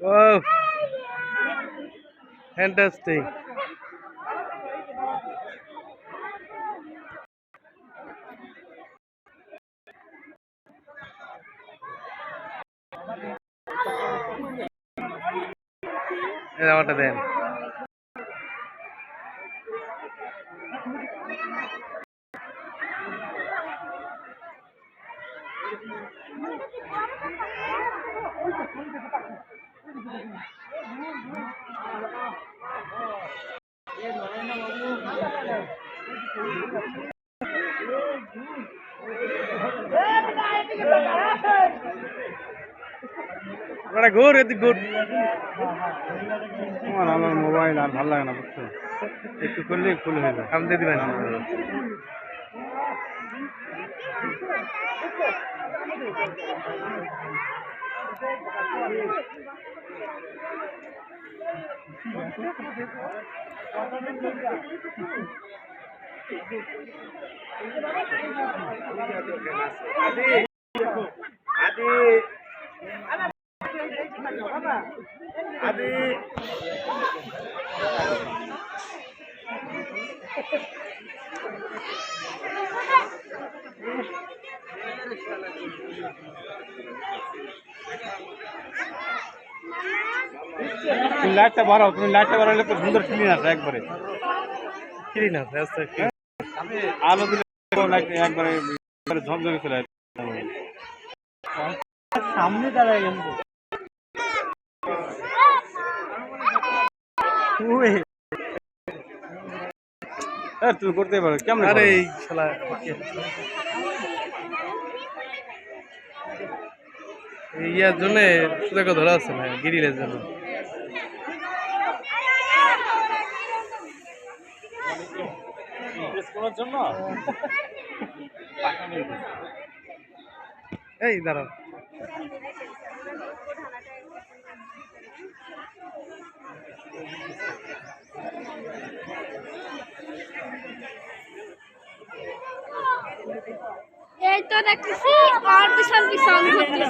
Wow, fantastic. আমারটা দেন। ঘুর এদিক ঘুর। আমার মোবাইল আর ভালো লাগে না, বুঝছো, একটু করলেই ফুল হয়ে যায়। আমি দিয়ে দিবেন। লাইটটা বাড়াও, তুমি লাইটটা বাড়ালে তো সুন্দর ক্লিন আছে একবারে। ক্লিন আছে, আচ্ছা। আলো দিলে লাইট একবারে ঝকঝকে চলে আসে। সামনে দাঁড়ায় গেল তুমি করতে পারো কেমন? আরে এই শালা ইয়ার জন্য সুযোগ ধরা আছে না, গিরিলের জন্য। এই দাঁড়াও, এই তো দেখতেছি আর বিশাল বিশাল ঘুরতেছে।